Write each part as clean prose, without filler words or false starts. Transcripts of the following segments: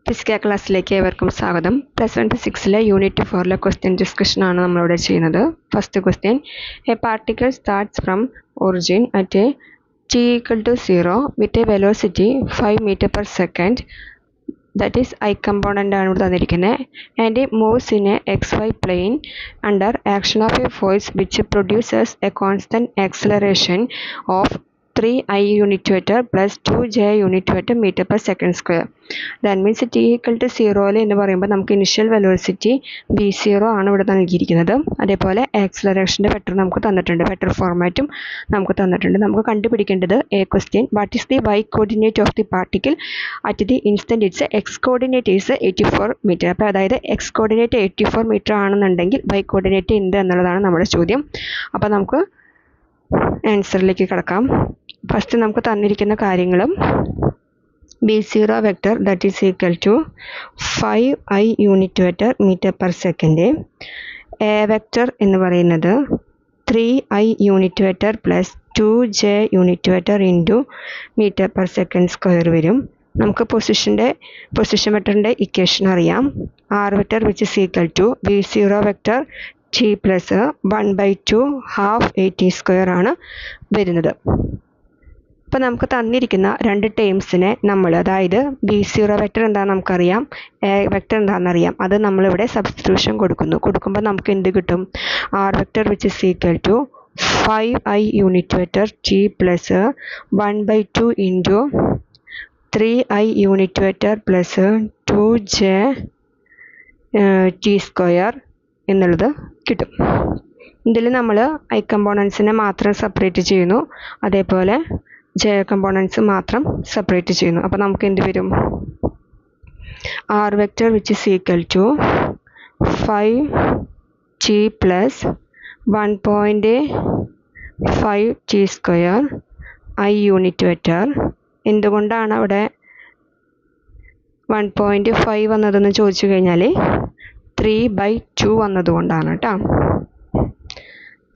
Physics ക്ലാസ്സിലേക്ക് ഏവർക്കും സ്വാഗതം. പ്ലസ് 1 ഫിസിക്സിലെ യൂണിറ്റ് 4 ക്വസ്റ്റ്യൻ ഡിസ്കഷനാണ് നമ്മളിവിടെ ചെയ്യുന്നത്. First question, A particle starts from origin at t equal to 0 with a velocity 5 meter per second, that is I component ആണ് ഇവിടെ തന്നിരിക്കുന്നത്, and moves in a xy plane under action of a force which produces a constant acceleration of 3I unit vector plus 2J unit vector meter per second square. That means t equal to 0 എന്ന് പറയുമ്പോൾ നമുക്ക് initial velocity v0 ആണ് ഇവിടെ നൽകിയിരിക്കുന്നത്. അതേപോലെ ആക്സിലറേഷൻ്റെ vector നമുക്ക് തന്നിട്ടുണ്ട്, vector ഫോർമാറ്റും നമുക്ക് തന്നിട്ടുണ്ട്. നമുക്ക് കണ്ടുപിടിക്കേണ്ടത് a question, what is the y coordinate of the particle at the instant its x coordinate is 84 metre. അപ്പോൾ അതായത് എക്സ് കോർഡിനേറ്റ് 84 മീറ്റർ ആണെന്നുണ്ടെങ്കിൽ y കോർഡിനേറ്റ് എന്ത് എന്നുള്ളതാണ് നമ്മുടെ ചോദ്യം. അപ്പോൾ നമുക്ക് ആൻസറിലേക്ക് കിടക്കാം. ഫസ്റ്റ് നമുക്ക് തന്നിരിക്കുന്ന കാര്യങ്ങളും b0 vector that is equal to 5I unit vector metre per second, a vector എന്ന് പറയുന്നത് 3I unit vector plus 2J unit vector into metre per second square വരും. നമുക്ക് പൊസിഷൻ വെക്ടറിൻ്റെ ഇക്വേഷൻ അറിയാം, r vector which is equal to v0 vector t plus 1/2 half at square ആണ് വരുന്നത്. അപ്പോൾ നമുക്ക് തന്നിരിക്കുന്ന രണ്ട് ടേംസിനെ നമ്മൾ, അതായത് v0 വെക്ടർ എന്താണെന്ന് നമുക്കറിയാം, എ വെക്ടർ എന്താണെന്നറിയാം, അത് നമ്മളിവിടെ സബ്സ്റ്റിറ്റ്യൂഷൻ കൊടുക്കുമ്പോൾ നമുക്ക് എന്ത് കിട്ടും, r vector which is equal to 5I unit vector t plus 1/2 into 3I unit vector plus 2J t square എന്നുള്ളത് കിട്ടും. ഇതിൽ നമ്മൾ ഐ കമ്പോണൻസിനെ മാത്രം സെപ്പറേറ്റ് ചെയ്യുന്നു, അതേപോലെ ജെ കമ്പോണൻസ് മാത്രം സെപ്പറേറ്റ് ചെയ്യുന്നു. അപ്പോൾ നമുക്ക് എന്ത് വരും, r vector which is equal to 5t plus 1.5t square I unit vector. എന്തുകൊണ്ടാണ് അവിടെ 1.5 വന്നതെന്ന് ചോദിച്ചു കഴിഞ്ഞാൽ 3/2 വന്നതുകൊണ്ടാണ് കേട്ടോ,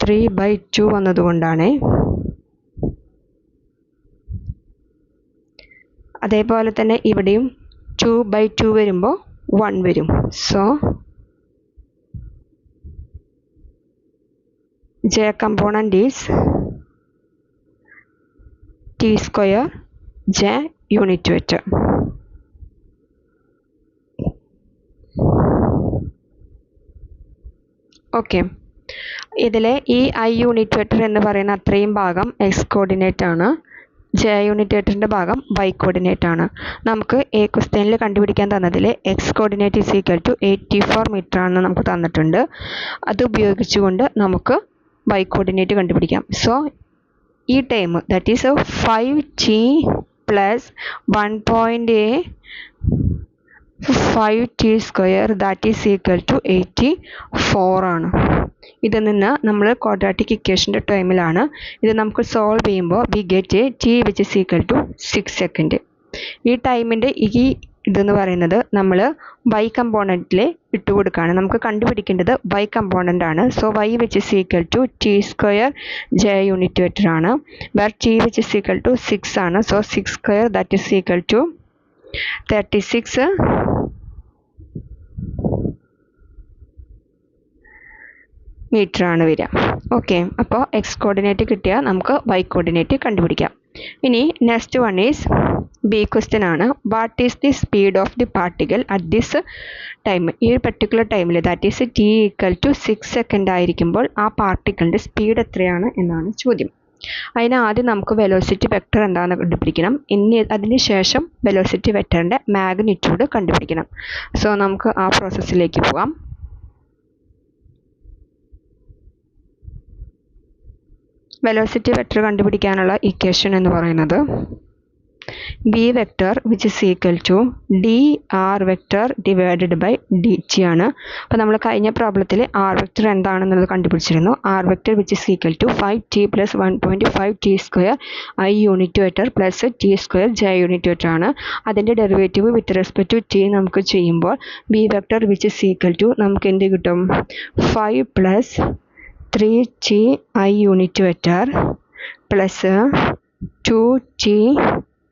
3/2 വന്നതുകൊണ്ടാണ്. അതേപോലെ തന്നെ ഇവിടെയും 2/2 വരുമ്പോൾ 1 വരും. So J component is t square J unit vector. Okay, ഇതിലെ ഈ I യൂണിറ്റ് വെക്ടർ എന്ന് പറയുന്ന അത്രയും ഭാഗം എക്സ് കോർഡിനേറ്റ് ആണ്, J യൂണിറ്റ് വെക്ടറിൻ്റെ ഭാഗം y കോർഡിനേറ്റ് ആണ്. നമുക്ക് എ ക്വസ്റ്റ്യനിൽ കണ്ടുപിടിക്കാൻ തന്നതിൽ x coordinate is equal to 84 metre ആണെന്ന് നമുക്ക് തന്നിട്ടുണ്ട്. അത് ഉപയോഗിച്ചുകൊണ്ട് നമുക്ക് y കോർഡിനേറ്റ് കണ്ടുപിടിക്കാം. സോ ഈ time that is 5t plus 1.5t square that is equal to 84 ആണ്. ഇതിൽ നിന്ന് നമ്മൾ ക്വാഡ്രാറ്റിക് ഇക്വേഷൻ്റെ ടൈമിലാണ്. ഇത് നമുക്ക് സോൾവ് ചെയ്യുമ്പോൾ we get t which is equal to 6 second. ഈ ടൈമിൻ്റെ ഈ ഇതെന്ന് പറയുന്നത് നമ്മൾ y കമ്പോണൻറ്റിൽ ഇട്ട് കൊടുക്കുകയാണ്. നമുക്ക് കണ്ടുപിടിക്കേണ്ടത് y കമ്പോണൻ്റ് ആണ്. So y which is equal to t square J unit vector ആണ്, where t which is equal to 6 ആണ്. So 6 square that is equal to 36 metre ആണ് വരിക. ഓക്കെ, അപ്പോൾ എക്സ് കോർഡിനേറ്റ് കിട്ടിയാൽ നമുക്ക് y കോർഡിനേറ്റ് കണ്ടുപിടിക്കാം. ഇനി next one is B question ആണ്, what is the speed of the particle at this time. ഈ പെർട്ടിക്കുലർ ടൈമിൽ that is t equal to 6 second ആയിരിക്കുമ്പോൾ ആ പാർട്ടിക്കിളിൻ്റെ സ്പീഡ് എത്രയാണ് എന്നാണ് ചോദ്യം. അതിന് ആദ്യം നമുക്ക് വെലോസിറ്റി വെക്ടർ എന്താണെന്ന് കണ്ടുപിടിക്കണം, അതിന് ശേഷം വെലോസിറ്റി വെക്ടറിൻ്റെ മാഗ്നിറ്റ്യൂഡ് കണ്ടുപിടിക്കണം. സോ നമുക്ക് ആ പ്രോസസ്സിലേക്ക് പോകാം. വെലോസിറ്റി വെക്ടർ കണ്ടുപിടിക്കാനുള്ള ഇക്വേഷൻ എന്ന് പറയുന്നത് v vector which is equal to dr vector divided by dt ആണ്. അപ്പോൾ നമ്മൾ കഴിഞ്ഞ പ്രോബ്ലത്തിൽ r വെക്ടർ എന്താണെന്നുള്ളത് കണ്ടുപിടിച്ചിരുന്നു. r vector which is equal to 5t plus 1.5t square I unit vector plus t square J unit vector ആണ്. അതിൻ്റെ derivative with respect to t നമുക്ക് ചെയ്യുമ്പോൾ v vector which is equal to നമുക്ക് എന്ത് കിട്ടും, 5 plus 3t I unit vector plus 2t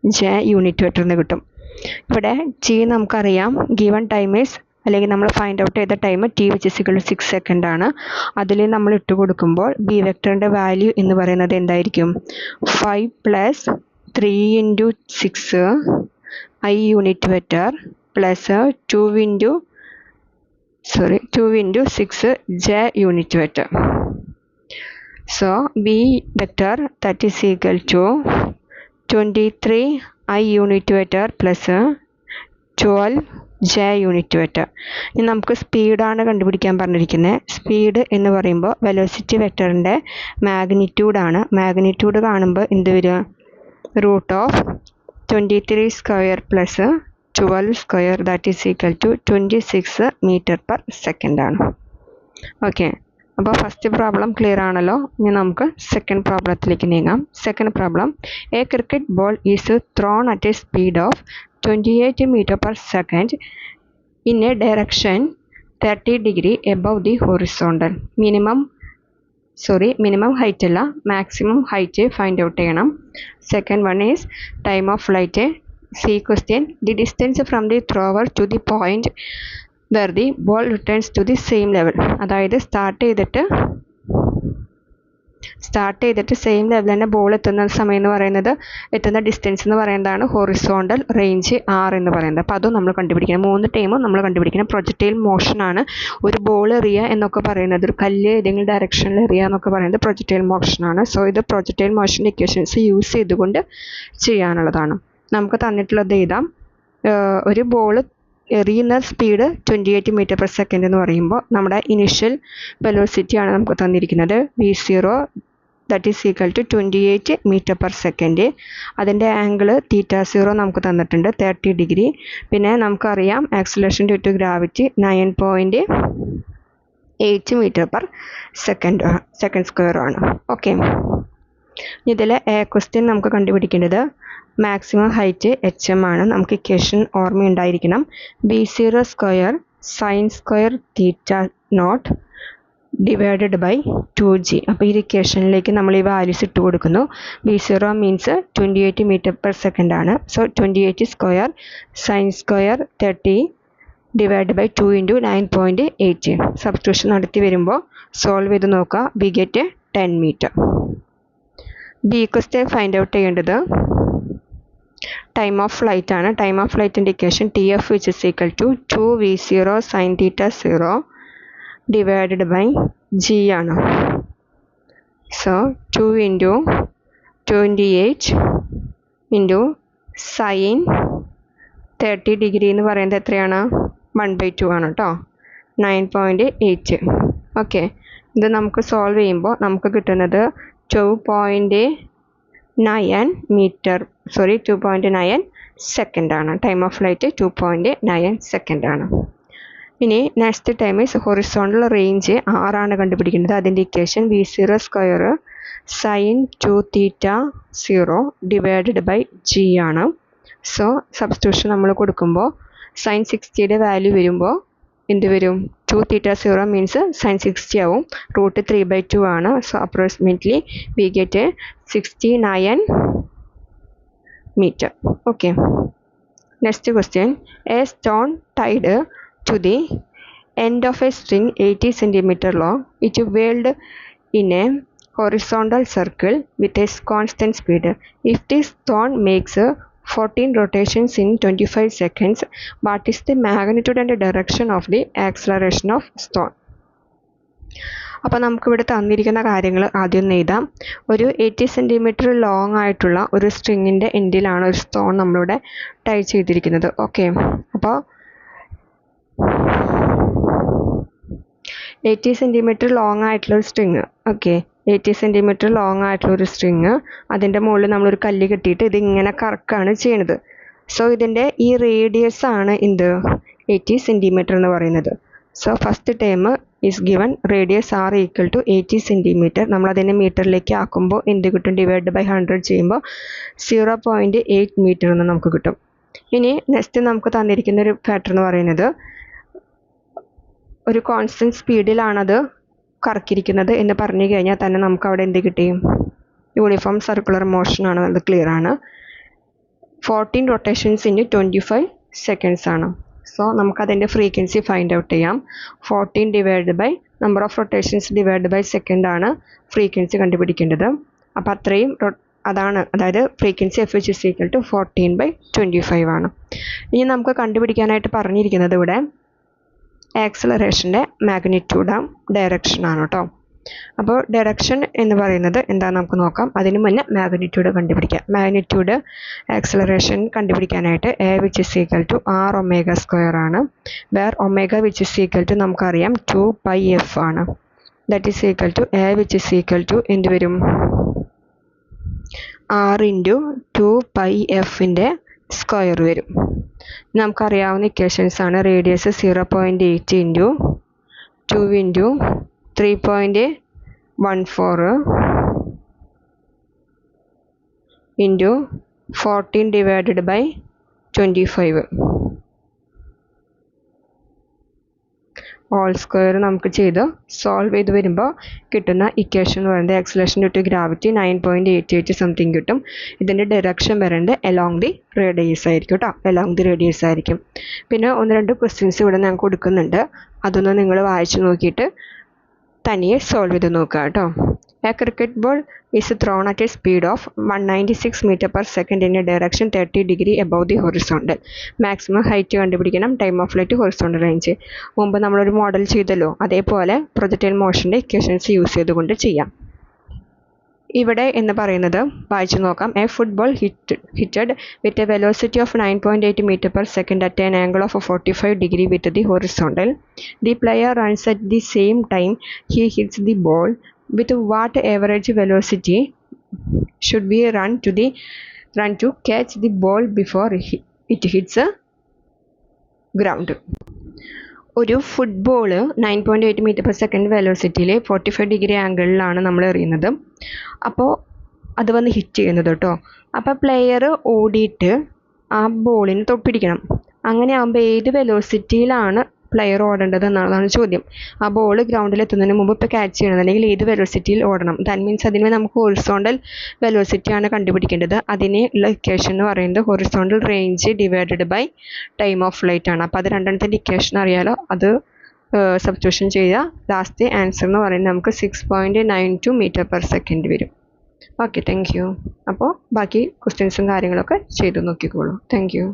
J unit vector എന്ന് കിട്ടും. ഇവിടെ T നമുക്കറിയാം ഗിവൺ ടൈം ഈസ് അല്ലെങ്കിൽ നമ്മൾ ഫൈൻഡ് ഔട്ട് ചെയ്ത time T which is equal to 6 second ആണ്. അതിൽ നമ്മൾ ഇട്ട് കൊടുക്കുമ്പോൾ ബി വെക്ടറിൻ്റെ വാല്യൂ എന്ന് പറയുന്നത് എന്തായിരിക്കും? 5 + 3 × 6 I unit vector plus 2 × 6 J unit vector. So B vector that is equal to 23 I unit vector plus 12 J unit vector. ഇനി നമുക്ക് സ്പീഡാണ് കണ്ടുപിടിക്കാൻ പറഞ്ഞിരിക്കുന്നത്. സ്പീഡ് എന്ന് പറയുമ്പോൾ വെലോസിറ്റി വെക്ടറിൻ്റെ മാഗ്നിറ്റ്യൂഡാണ്. മാഗ്നിറ്റ്യൂഡ് കാണുമ്പോൾ എന്ത് വരിക? √23² plus 12² that is equal to 26 m/s ആണ്. ഓക്കെ, അപ്പോൾ ഫസ്റ്റ് പ്രോബ്ലം ക്ലിയർ ആണല്ലോ. ഇനി നമുക്ക് സെക്കൻഡ് പ്രോബ്ലത്തിലേക്ക് നീങ്ങാം. Second problem, a cricket ball is thrown at a speed of 28 m/s in a direction 30 degree above the horizontal. Minimum height അല്ല, maximum height find out ചെയ്യണം. Second one is time of flight. C question, the distance from the thrower to the point where the ball returns to the same level. അതായത് start ചെയ്തിട്ട് same level തന്നെ ball എത്തുന്ന സമയം എന്ന് പറയുന്നത്, എത്തുന്ന distance എന്ന് പറയുന്നതാണ് ഹൊറിസോണ്ടൽ റേഞ്ച് R എന്ന് പറയുന്നത്. അപ്പോൾ അതും നമ്മൾ കണ്ടുപിടിക്കണം. 3 ടൈമും നമ്മൾ കണ്ടുപിടിക്കണം. പ്രൊജക്റ്റൈൽ മോഷനാണ്. ഒരു ബോൾ എറിയുക എന്നൊക്കെ പറയുന്നത്, ഒരു കല്ല് ഏതെങ്കിലും ഡയറക്ഷനിൽ എറിയുക എന്നൊക്കെ പറയുന്നത് പ്രൊജക്റ്റൈൽ മോഷനാണ്. സോ ഇത് പ്രൊജക്റ്റൈൽ മോഷൻ്റെ ഇക്വേഷൻസ് യൂസ് ചെയ്തുകൊണ്ട് ചെയ്യാനുള്ളതാണ്. നമുക്ക് തന്നിട്ടുള്ളത് എഴുതാം. ഒരു ബോൾ എറിയുന്ന സ്പീഡ് 28 m/s എന്ന് പറയുമ്പോൾ നമ്മുടെ ഇനിഷ്യൽ വെലോസിറ്റിയാണ് നമുക്ക് തന്നിരിക്കുന്നത്. V0 that is equal to 28 m/s. അതിൻ്റെ ആംഗിൾ θ0 നമുക്ക് തന്നിട്ടുണ്ട് 30 ഡിഗ്രി. പിന്നെ നമുക്കറിയാം acceleration due to gravity 9.8 m/s² ആണ്. ഓക്കെ, ഇതിൽ എ ക്വസ്റ്റ്യൻ നമുക്ക് കണ്ടുപിടിക്കേണ്ടത് മാക്സിമം ഹൈറ്റ് HM ആണ്. നമുക്ക് equation ഓർമ്മയുണ്ടായിരിക്കണം. V0² sin² θ0 divided by 2g. അപ്പോൾ ഈ ഇക്വേഷനിലേക്ക് നമ്മൾ ഈ വാല്യൂസ് ഇട്ട് കൊടുക്കുന്നു. V0 മീൻസ് 28 m/s ആണ്. So 28² sin² 30 divide by 2 × 9.8. Substitution നടത്തി വരുമ്പോൾ സോൾവ് ചെയ്ത് നോക്കുക. We get 10 metre. B question find out ചെയ്യേണ്ടത് ടൈം ഓഫ് ഫ്ലൈറ്റ് ആണ്. ടൈം ഓഫ് ഫ്ലൈറ്റിൻ്റെ equation TF which is equal to 2V0 sin θ0 divided by G ആണ്. സോ 2 × 28 × sin 30 ഡിഗ്രി എന്ന് പറയുന്നത് എത്രയാണ്? 1/2 ആണ് കേട്ടോ, 9.8. ഓക്കെ, ഇത് നമുക്ക് സോൾവ് ചെയ്യുമ്പോൾ നമുക്ക് കിട്ടുന്നത് 2.9 സെക്കൻഡ് ആണ്. ടൈം ഓഫ് ഫ്ലൈറ്റ് 2.9 സെക്കൻഡ് ആണ്. ഇനി next time is horizontal range R ആണ് കണ്ടുപിടിക്കേണ്ടത്. അതിൻ്റെ equation V0² sin 2θ0 divided by G ആണ്. സോ സബ്സ്റ്റിറ്റ്യൂഷൻ നമ്മൾ കൊടുക്കുമ്പോൾ sin 60യുടെ വാല്യൂ വരുമ്പോൾ എന്ത് വരും? 2θ0 മീൻസ് sin 60 ആവും. √3/2 ആണ്. So approximately we get 69 metre. Okay, next question, a stone tied to the end of a string 80 cm long, it whirled in a horizontal circle with a constant speed. If this stone makes 14 rotations in 25 seconds, what is the magnitude and the direction of the acceleration of stone? അപ്പോൾ നമുക്കിവിടെ തന്നിരിക്കുന്ന കാര്യങ്ങൾ ആദ്യം എഴുതാം. ഒരു 80 cm long ആയിട്ടുള്ള ഒരു സ്ട്രിങ്ങിൻ്റെ എൻഡിലാണ് ഒരു സ്റ്റോൺ നമ്മളിവിടെ ടൈ ചെയ്തിരിക്കുന്നത്. ഓക്കെ, അപ്പോൾ 80 cm ലോങ് ആയിട്ടുള്ള ഒരു സ്ട്രിങ്. ഓക്കെ, 80 cm ലോങ് ആയിട്ടുള്ള ഒരു സ്ട്രിങ്, അതിൻ്റെ മുകളിൽ നമ്മളൊരു കല്ല് കെട്ടിയിട്ട് ഇതിങ്ങനെ കറക്കാണ് ചെയ്യണത്. സോ ഇതിൻ്റെ ഈ റേഡിയസ് ആണ് എന്ത്? 80 cm എന്ന് പറയുന്നത്. So first term is given radius R equal to 80 cm. നമ്മളതിനെ മീറ്ററിലേക്ക് ആക്കുമ്പോൾ എന്ത് കിട്ടും? ഡിവൈഡ് ബൈ 100 ചെയ്യുമ്പോൾ 0.8 മീറ്റർ എന്ന് നമുക്ക് കിട്ടും. ഇനി നെക്സ്റ്റ് നമുക്ക് തന്നിരിക്കുന്ന ഒരു പാറ്റേൺ എന്ന് പറയുന്നത് ഒരു കോൺസ്റ്റൻറ്റ് സ്പീഡിലാണത് കറക്കിയിരിക്കുന്നത് എന്ന് പറഞ്ഞു കഴിഞ്ഞാൽ തന്നെ നമുക്ക് അവിടെ എന്ത് കിട്ടിയും? യൂണിഫോം സർക്കുലർ മോഷൻ ആണ്, അത് ക്ലിയർ ആണ്. 14 റൊട്ടേഷൻസ് ഇൻ 25 സെക്കൻഡ്സ് ആണ്. സോ നമുക്കതിൻ്റെ ഫ്രീക്വൻസി ഫൈൻഡ് ഔട്ട് ചെയ്യാം. 14 divide by number of rotations divide by second ആണ് ഫ്രീക്വൻസി കണ്ടുപിടിക്കേണ്ടത്. അപ്പോൾ അത്രയും അതാണ്, അതായത് frequency F which is equal to 14/25 ആണ്. ഇനി നമുക്ക് കണ്ടുപിടിക്കാനായിട്ട് പറഞ്ഞിരിക്കുന്നത് ഇവിടെ ആക്സലറേഷൻ്റെ മാഗ്നിറ്റ്യൂഡ് ഡയറക്ഷനാണ് കേട്ടോ. അപ്പോൾ ഡയറക്ഷൻ എന്ന് പറയുന്നത് എന്താണെന്ന് നമുക്ക് നോക്കാം. അതിന് മുന്നേ മാഗ്നിറ്റ്യൂഡ് കണ്ടുപിടിക്കാം. മാഗ്നിറ്റ്യൂഡ് ആക്സലറേഷൻ കണ്ടുപിടിക്കാനായിട്ട് a which is equal to r omega square ആണ്. Where omega which is equal to നമുക്കറിയാം 2πf ആണ്. That is equal to a which is equal to എന്ത് വരും, ആർ ഇൻറ്റു 2πfൻ്റെ സ്ക്വയർ വരും. നമുക്കറിയാവുന്ന ഇക്വേഷൻസ് ആണ്. Radius 0.8 into 2 into 3.14 into 14 divided by 25 whole square നമുക്ക് ചെയ്ത് സോൾവ് ചെയ്ത് വരുമ്പോൾ കിട്ടുന്ന ഇക്വേഷൻ എന്ന് പറയുന്നത് acceleration due to gravity 9.88 something കിട്ടും. ഇതിൻ്റെ ഡയറക്ഷൻ വരേണ്ടത് എലോങ് ദി റേഡിയസ് ആയിരിക്കും കേട്ടോ, എലോങ് ദി റേഡിയസ് ആയിരിക്കും. പിന്നെ 1-2 ക്വസ്റ്റ്യൻസ് ഇവിടെ ഞാൻ കൊടുക്കുന്നുണ്ട്, അതൊന്ന് നിങ്ങൾ വായിച്ച് നോക്കിയിട്ട് തനിയെ സോൾവ് ചെയ്ത് നോക്കുക കേട്ടോ. A cricket ball is thrown at a speed of 196 metre per second in a direction 30 degree above the horizontal. Maximum height കണ്ടുപിടിക്കണം, time of flight, horizontal range. മുമ്പ് നമ്മളൊരു മോഡൽ ചെയ്തല്ലോ, അതേപോലെ പ്രൊജക്ടൈൽ മോഷൻ്റെ ഇക്വേഷൻസ് യൂസ് ചെയ്തുകൊണ്ട് ചെയ്യാം. ഇവിടെ എന്ന് പറയുന്നത് വായിച്ചു നോക്കാം. A football hitted with a velocity of 9.8 metre per second at an angle of 45 degree with the horizontal. The player runs at the same time he hits the ball. With what average velocity should we run to catch the ball before it hits the ground? ഒരു football 9.8 metre per second വെലോസിറ്റിയിൽ 45 degree ആംഗിളിലാണ് നമ്മൾ എറിയുന്നത്. അപ്പോൾ അത് വന്ന് hit ചെയ്യുന്നത് കേട്ടോ. അപ്പോൾ പ്ലെയർ ഓടിയിട്ട് ആ ബോളിന് തൊട്ടിടിക്കണം. അങ്ങനെ ആകുമ്പോൾ ഏത് വെലോസിറ്റിയിലാണ് പ്ലെയർ ഓടേണ്ടത് എന്നുള്ളതാണ് ചോദ്യം. ആ ബോൾ ഗ്രൗണ്ടിൽ എത്തുന്നതിന് മുമ്പ് ഇപ്പോൾ ക്യാച്ച് ചെയ്യണമെന്നുണ്ടെങ്കിൽ ഏത് വെലോസിറ്റിയിൽ ഓടണം. ദാറ്റ് മീൻസ് അതിന് നമുക്ക് ഹൊറിസോണ്ടൽ വെലോസിറ്റിയാണ് കണ്ടുപിടിക്കേണ്ടത്. അതിനുള്ള ഇക്വേഷൻ എന്ന് പറയുന്നത് horizontal range divided by time of flight ആണ്. അപ്പോൾ അത് രണ്ടെണ്ണത്തിൻ്റെ ഇക്വേഷൻ അറിയാലോ, അത് സബ്സ്റ്റിറ്റ്യൂഷൻ ചെയ്യുക. ലാസ്റ്റ് ആൻസർ എന്ന് പറയുന്നത് നമുക്ക് 6.92 മീറ്റർ പെർ സെക്കൻഡ് വരും. Okay, thank you. അപ്പോൾ ബാക്കി ക്വസ്റ്റ്യൻസും കാര്യങ്ങളൊക്കെ ചെയ്ത് നോക്കിക്കോളൂ. Thank you.